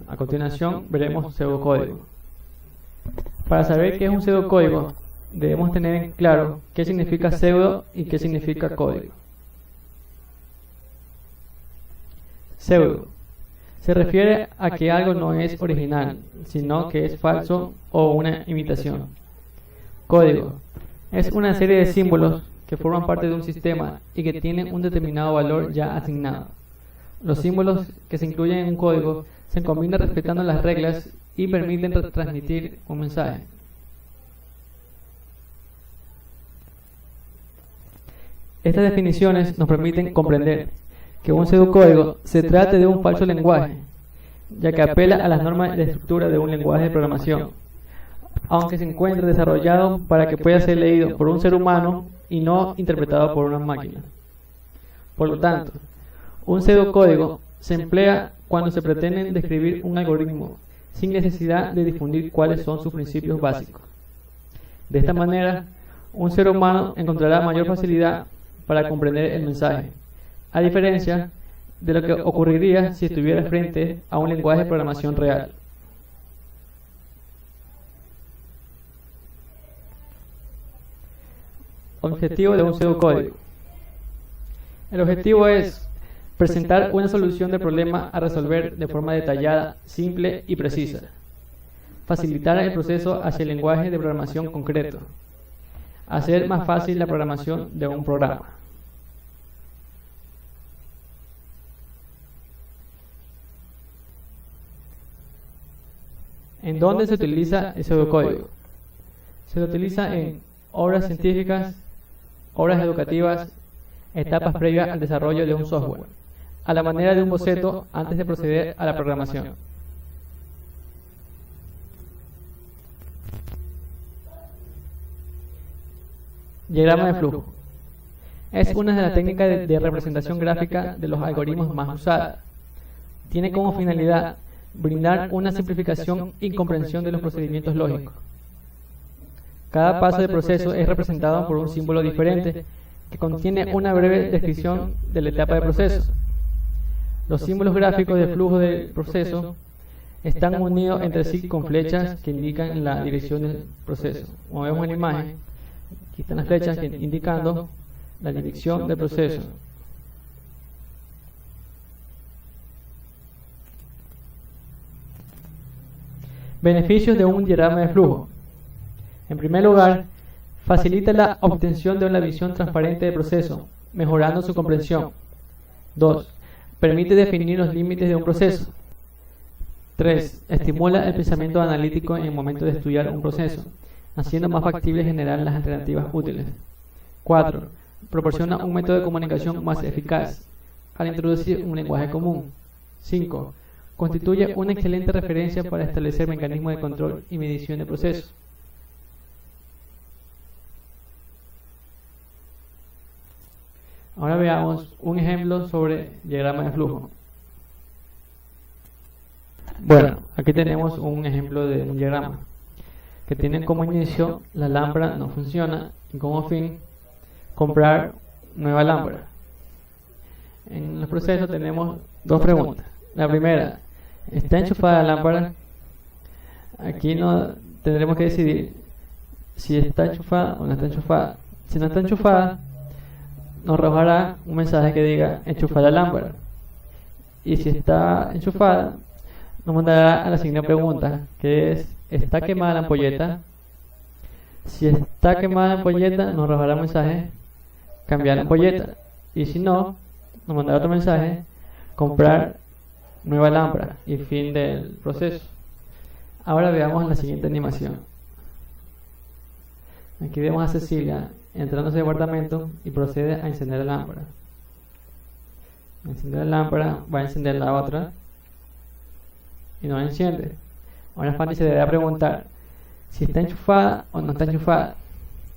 A continuación veremos pseudocódigo. Para saber qué es un pseudocódigo, debemos tener en claro qué significa pseudo y qué significa código. Pseudo se refiere a que algo no es original, sino que es falso o una imitación. Código es una serie de símbolos que forman parte de un sistema y que tienen un determinado valor ya asignado. Los símbolos que se incluyen en un código se combinan respetando las reglas y permiten transmitir un mensaje. Estas definiciones nos permiten comprender que un pseudocódigo se trata de un falso lenguaje, ya que apela a las normas de estructura de un lenguaje de programación, aunque se encuentre desarrollado para que pueda ser leído por un ser humano y no interpretado por una máquina. Por lo tanto, un pseudocódigo se emplea cuando se pretende describir un algoritmo sin necesidad de difundir cuáles son sus principios básicos. De esta manera, un ser humano encontrará mayor facilidad para comprender el mensaje, a diferencia de lo que ocurriría si estuviera frente a un lenguaje de programación real. Objetivo de un pseudocódigo. El objetivo es presentar una solución de problema a resolver de forma detallada, simple y precisa. Facilitar el proceso hacia el lenguaje de programación concreto. Hacer más fácil la programación de un programa. ¿En dónde se utiliza el pseudocódigo? Se utiliza en obras científicas, obras educativas, etapas previas al desarrollo de un software, a la manera de un boceto antes de proceder a la programación. Diagrama de flujo. Es una de las técnicas de representación gráfica de los algoritmos más usadas. Tiene como finalidad brindar una simplificación y comprensión de los procedimientos lógicos. Cada paso del proceso es representado por un símbolo diferente que contiene una breve descripción de la etapa del proceso. Los símbolos gráficos de flujo del proceso están unidos entre sí con flechas que indican la dirección del proceso. Como vemos en la imagen, aquí están las flechas indicando la dirección del proceso. Beneficios de un diagrama de flujo. En primer lugar, facilita la obtención de una visión transparente del proceso, mejorando su comprensión. 2. Permite definir los límites de un proceso. 3. Estimula el pensamiento analítico en el momento de estudiar un proceso, haciendo más factible generar las alternativas útiles. 4. Proporciona un método de comunicación más eficaz al introducir un lenguaje común. 5. Constituye una excelente referencia para establecer mecanismos de control y medición de procesos. Ahora veamos un ejemplo sobre diagrama de flujo. Bueno, aquí tenemos un ejemplo de un diagrama que tiene como inicio la lámpara no funciona y como fin comprar nueva lámpara. En el proceso tenemos dos preguntas. La primera, ¿está enchufada la lámpara? Aquí no tendremos que decidir si está enchufada o no está enchufada. Si no está enchufada, nos arrojará un mensaje que diga enchufar la lámpara. Y si está enchufada, nos mandará a la siguiente pregunta, que es ¿está quemada la ampolleta? Si está quemada la ampolleta, nos arrojará un mensaje cambiar la ampolleta. Y si no, nos mandará otro mensaje comprar nueva lámpara y fin del proceso. Ahora veamos la siguiente animación. Aquí vemos a Cecilia entrando a ese departamento y procede a encender la lámpara. Encender la lámpara, va a encender la otra y no la enciende. Ahora Fanny se deberá preguntar si está enchufada o no está enchufada.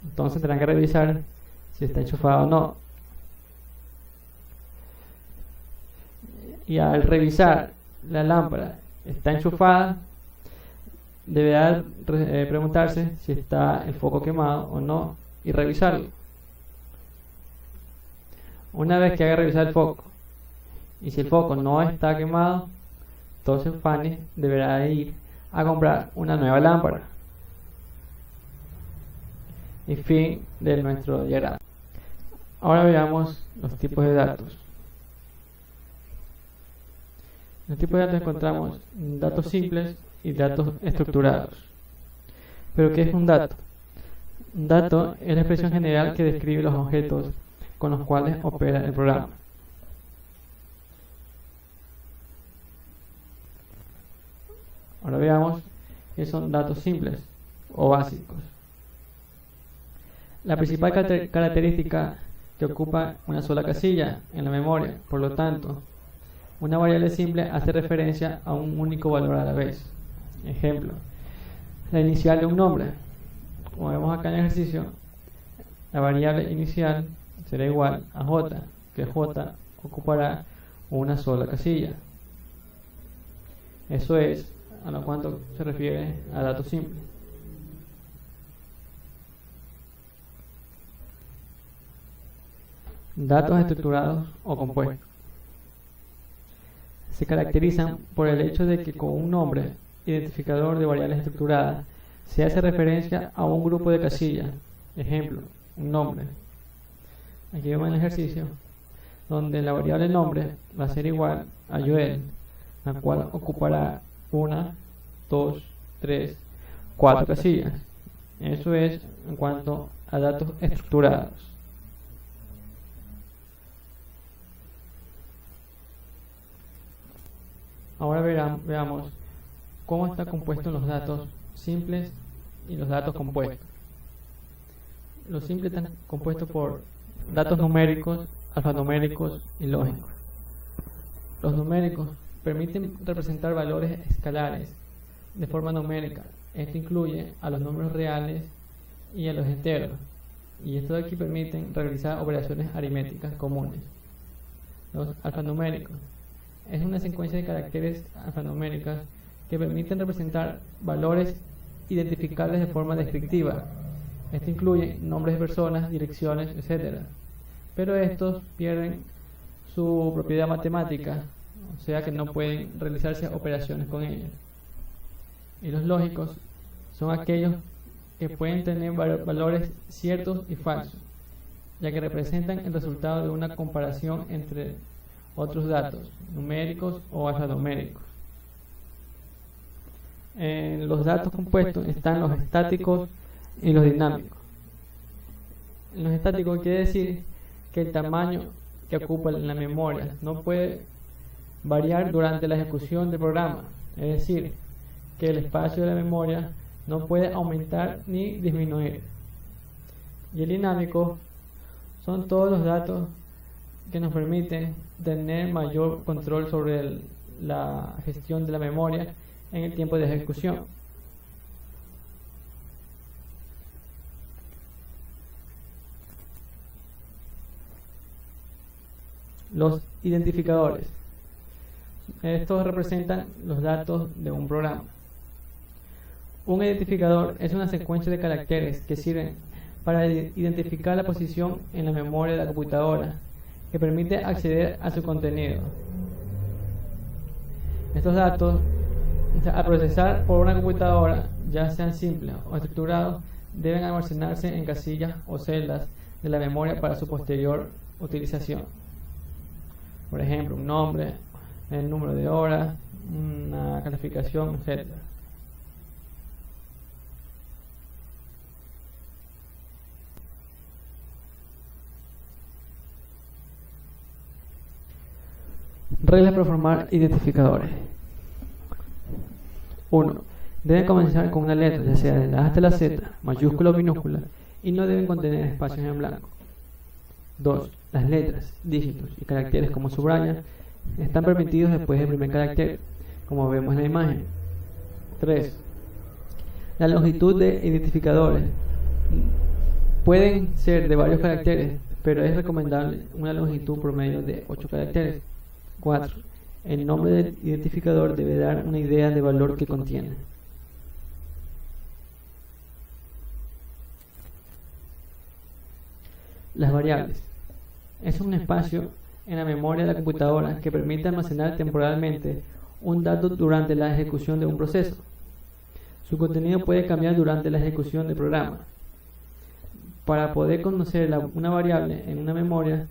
Entonces tendrán que revisar si está enchufada o no. Y al revisar la lámpara está enchufada, deberá preguntarse si está el foco quemado o no y revisarlo. Una vez que haga revisar el foco y si el foco no está quemado, entonces Fanny deberá ir a comprar una nueva lámpara. Y fin de nuestro diagrama. Ahora veamos los tipos de datos. En los tipos de datos encontramos datos simples y datos estructurados. ¿Pero qué es un dato? Un dato es la expresión general que describe los objetos con los cuales opera el programa. Ahora veamos qué son datos simples o básicos. La principal característica que ocupa una sola casilla en la memoria, por lo tanto, una variable simple hace referencia a un único valor a la vez. Ejemplo, la inicial de un nombre. Como vemos acá en el ejercicio, la variable inicial será igual a j, que j ocupará una sola casilla. Eso es a lo cuanto se refiere a datos simples. Datos estructurados o compuestos se caracterizan por el hecho de que con un nombre identificador de variables estructuradas se hace referencia a un grupo de casillas. Ejemplo, un nombre. Aquí vemos el ejercicio donde la variable nombre va a ser igual a Joel, la cual ocupará 1, 2, 3, 4 casillas. Eso es en cuanto a datos estructurados. Ahora veamos cómo están compuestos los datos simples y los datos compuestos. Los simples están compuestos por datos numéricos, alfanuméricos y lógicos. Los numéricos permiten representar valores escalares de forma numérica. Esto incluye a los números reales y a los enteros. Y estos de aquí permiten realizar operaciones aritméticas comunes. Los alfanuméricos es una secuencia de caracteres alfanuméricas que permiten representar valores identificables de forma descriptiva. Esto incluye nombres de personas, direcciones, etc. Pero estos pierden su propiedad matemática, o sea que no pueden realizarse operaciones con ellos. Y los lógicos son aquellos que pueden tener valores ciertos y falsos, ya que representan el resultado de una comparación entre otros datos, numéricos o alfanuméricos. En los datos compuestos están los estáticos y los dinámicos. En los estáticos quiere decir que el tamaño que ocupa la memoria no puede variar durante la ejecución del programa, es decir, que el espacio de la memoria no puede aumentar ni disminuir. Y el dinámico son todos los datos que nos permiten tener mayor control sobre la gestión de la memoria en el tiempo de ejecución. Los identificadores. Estos representan los datos de un programa. Un identificador es una secuencia de caracteres que sirven para identificar la posición en la memoria de la computadora, que permite acceder a su contenido. Estos datos, al procesar por una computadora, ya sean simples o estructurados, deben almacenarse en casillas o celdas de la memoria para su posterior utilización. Por ejemplo, un nombre, el número de horas, una calificación, etc. Reglas para formar identificadores. 1. Deben comenzar con una letra, ya sea de la A hasta la Z, mayúscula o minúscula, y no deben contener espacios en blanco. 2. Las letras, dígitos y caracteres como subraya están permitidos después del primer carácter, como vemos en la imagen. 3. La longitud de identificadores pueden ser de varios caracteres, pero es recomendable una longitud promedio de 8 caracteres. 4. El nombre del identificador debe dar una idea del valor que contiene. Las variables. Es un espacio en la memoria de la computadora que permite almacenar temporalmente un dato durante la ejecución de un proceso. Su contenido puede cambiar durante la ejecución del programa. Para poder conocer una variable en una memoria,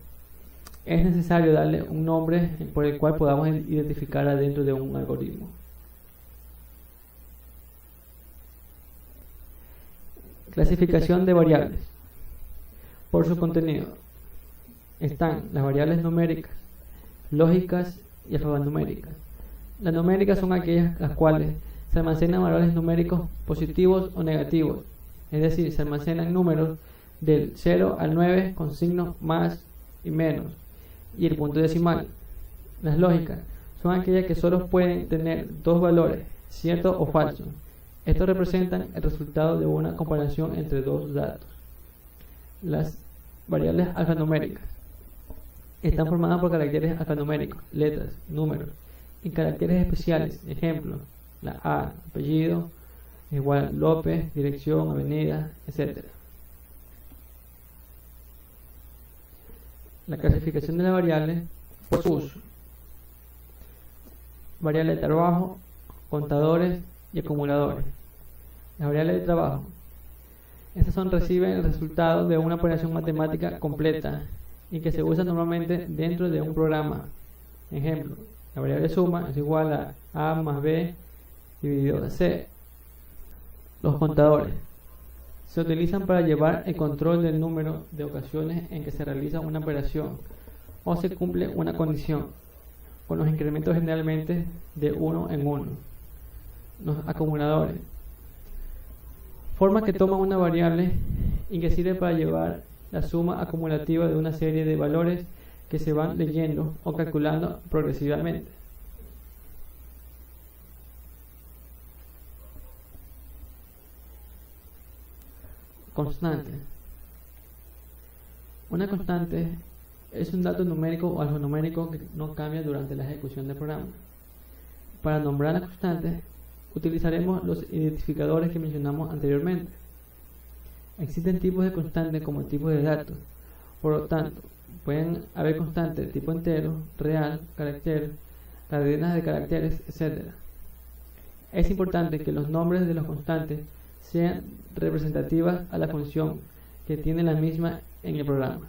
es necesario darle un nombre por el cual podamos identificarla dentro de un algoritmo. Clasificación de variables. Por su contenido están las variables numéricas, lógicas y alfanuméricas. Las numéricas son aquellas las cuales se almacenan valores numéricos positivos o negativos, es decir, se almacenan números del 0 al 9 con signos más y menos y el punto decimal. Las lógicas son aquellas que solo pueden tener dos valores, cierto o falso. Estos representan el resultado de una comparación entre dos datos. Las variables alfanuméricas están formadas por caracteres alfanuméricos, letras, números, y caracteres especiales, ejemplo, la A, apellido, igual López, dirección, avenida, etc. La clasificación de las variables por su uso. Variables de trabajo, contadores y acumuladores. Las variables de trabajo. Estas reciben el resultado de una operación matemática completa y que se usa normalmente dentro de un programa. Ejemplo, la variable suma es igual a más B dividido a C. Los contadores se utilizan para llevar el control del número de ocasiones en que se realiza una operación o se cumple una condición, con los incrementos generalmente de 1 en 1. Los acumuladores, forma que toma una variable y que sirve para llevar la suma acumulativa de una serie de valores que se van leyendo o calculando progresivamente. Constante. Una constante es un dato numérico o alfanumérico que no cambia durante la ejecución del programa. Para nombrar la constante, utilizaremos los identificadores que mencionamos anteriormente. Existen tipos de constantes como tipos de datos. Por lo tanto, pueden haber constantes de tipo entero, real, carácter, cadenas de caracteres, etc. Es importante que los nombres de los constantes sean representativas a la función que tiene la misma en el programa.